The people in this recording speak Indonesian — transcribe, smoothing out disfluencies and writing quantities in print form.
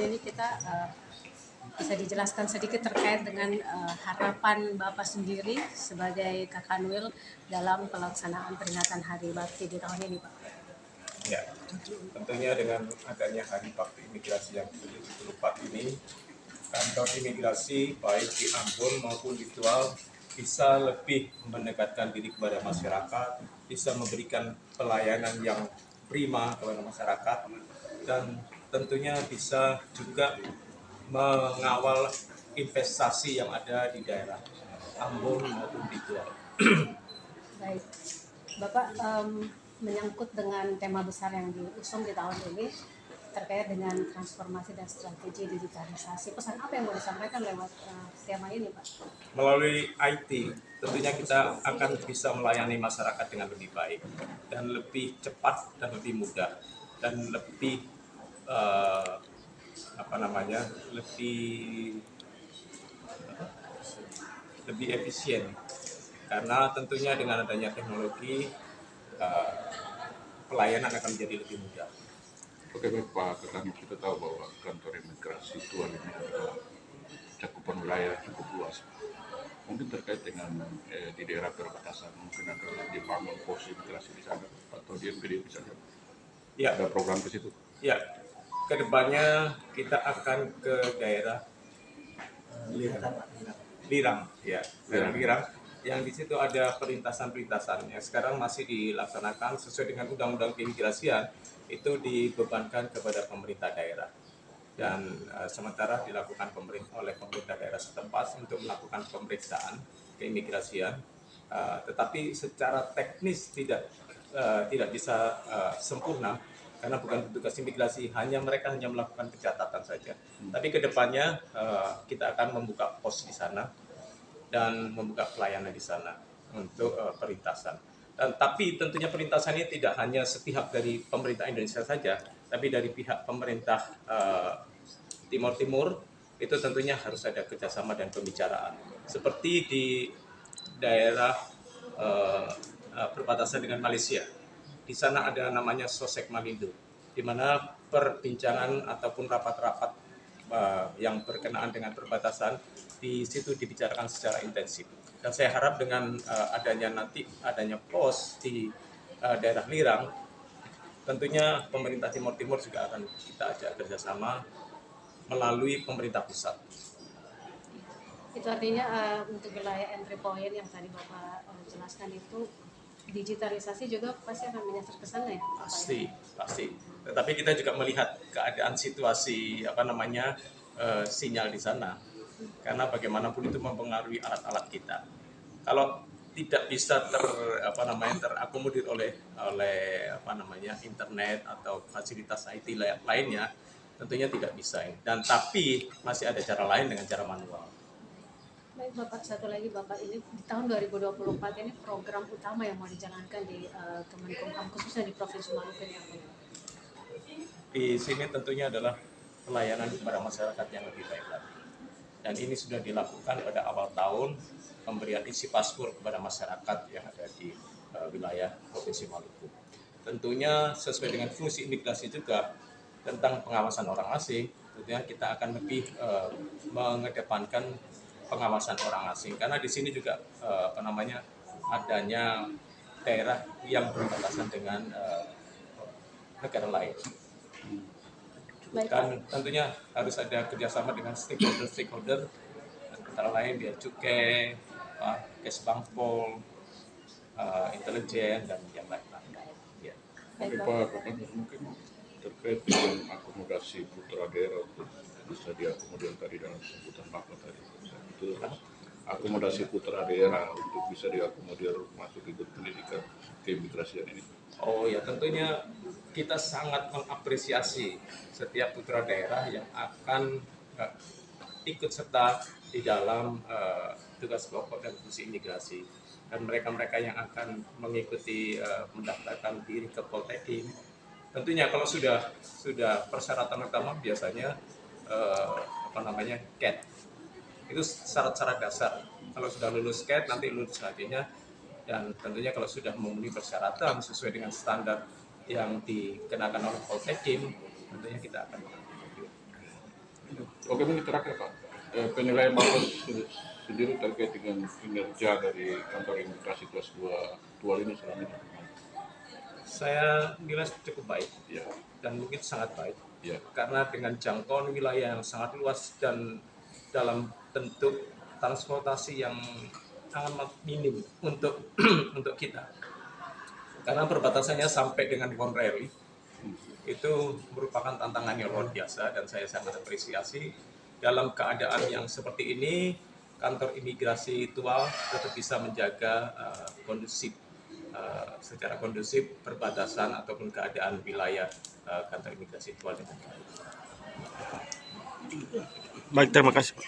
ini kita bisa dijelaskan sedikit terkait dengan harapan Bapak sendiri sebagai Kakanwil dalam pelaksanaan peringatan Hari Bakti di tahun ini, Pak? Ya, tentunya dengan adanya Hari Bakti Imigrasi yang ke-74 ini, kantor imigrasi baik di Ambon maupun di Tual bisa lebih mendekatkan diri kepada masyarakat, bisa memberikan pelayanan yang prima kepada masyarakat, dan tentunya bisa juga mengawal investasi yang ada di daerah Ambon maupun di Tual. Baik, Bapak, menyangkut dengan tema besar yang diusung di tahun ini terkait dengan transformasi dan strategi digitalisasi. Pesan apa yang mau disampaikan lewat tema ini, Pak? Melalui IT, tentunya kita akan bisa melayani masyarakat dengan lebih baik dan lebih cepat dan lebih mudah dan lebih lebih efisien, karena tentunya dengan adanya teknologi pelayanan akan menjadi lebih mudah. Oke, baik Pak, karena kita tahu bahwa kantor imigrasi Tual ini adalah cakupan wilayah cukup luas. Mungkin terkait dengan di daerah perbatasan, mungkin akan dibangun pos imigrasi di sana atau di MPD misalnya. Ya, ada program ke situ. Ya, kedepannya kita akan ke daerah Lirang, ya, daerah Lirang, yang di situ ada perlintasan-perlintasan yang sekarang masih dilaksanakan sesuai dengan Undang-Undang Keimigrasian, itu dibebankan kepada pemerintah daerah, dan sementara dilakukan oleh pemerintah daerah setempat untuk melakukan pemeriksaan keimigrasian, tetapi secara teknis tidak bisa sempurna karena bukan petugas imigrasi, mereka hanya melakukan pencatatan saja. Tapi kedepannya kita akan membuka pos di sana dan membuka pelayanan di sana untuk perlintasan. Tapi tentunya perlintasan ini tidak hanya sepihak dari pemerintah Indonesia saja, tapi dari pihak pemerintah Timur Timur itu tentunya harus ada kerjasama dan pembicaraan. Seperti di daerah perbatasan dengan Malaysia, di sana ada namanya Sosek Malindo, di mana perbincangan ataupun rapat-rapat yang berkenaan dengan perbatasan di situ dibicarakan secara intensif. Dan saya harap dengan adanya pos di daerah Lirang, tentunya pemerintah Timur Timur juga akan kita ajak kerjasama melalui pemerintah pusat. Itu artinya untuk wilayah entry point yang tadi Bapak jelaskan itu, digitalisasi juga pasti akan menyasar ke sana ya? Pasti. Tetapi kita juga melihat keadaan situasi sinyal di sana, karena bagaimanapun itu mempengaruhi alat-alat kita. Kalau tidak bisa terakomodir oleh internet atau fasilitas IT lainnya, tentunya tidak bisa. Tapi masih ada cara lain dengan cara manual. Baik Bapak, satu lagi Bapak, ini di tahun 2024 ini program utama yang mau dijalankan di Kemenkumham khususnya di Provinsi Maluku ini apa? Di sini tentunya adalah pelayanan kepada masyarakat yang lebih baik lagi. Dan ini sudah dilakukan pada awal tahun, pemberian isi paspor kepada masyarakat yang ada di wilayah Provinsi Maluku. Tentunya sesuai dengan fungsi imigrasi juga tentang pengawasan orang asing, tentunya kita akan lebih mengedepankan pengawasan orang asing, karena di sini juga adanya daerah yang berbatasan dengan negara lain. Dan tentunya harus ada kerjasama dengan stakeholder, antara lain Bea Cukai, Kesbangpol, intelijen, dan yang lain-lain. Ya. Oke Pak, mungkin terkait dengan akomodasi putra daerah untuk bisa diakomodir tadi dalam sebutan Bapak tadi. Itu akomodasi putra daerah untuk bisa diakomodir masuk ikut pendidikan keimigrasian ini. Oh ya, tentunya kita sangat mengapresiasi setiap putra daerah yang akan ikut serta di dalam tugas pokok dan fungsi imigrasi, dan mereka-mereka yang akan mengikuti mendaftarkan diri ke Poltekkit. Tentunya kalau sudah persyaratan utama biasanya CAT. Itu syarat-syarat dasar. Kalau sudah lulus CAT, nanti lulus selanjutnya, dan tentunya kalau sudah memenuhi persyaratan sesuai dengan standar yang dikenakan oleh Poltekkit, tentunya kita akan mengambil. Oke, mungkin terakhir Pak, penilaian Bapak sendiri terkait dengan kinerja dari kantor imigrasi kelas 2 Tual ini selama ini. Saya nilai cukup baik Ya, dan mungkin sangat baik ya, karena dengan jangkauan wilayah yang sangat luas dan dalam bentuk transportasi yang amat minim untuk untuk kita. Karena perbatasannya sampai dengan Konreli itu merupakan tantangan yang luar biasa dan saya sangat apresiasi dalam keadaan yang seperti ini kantor imigrasi Tual tetap bisa menjaga kondusif secara kondusif perbatasan ataupun keadaan wilayah kantor imigrasi Tual dengan baik. Baik, terima kasih Pak.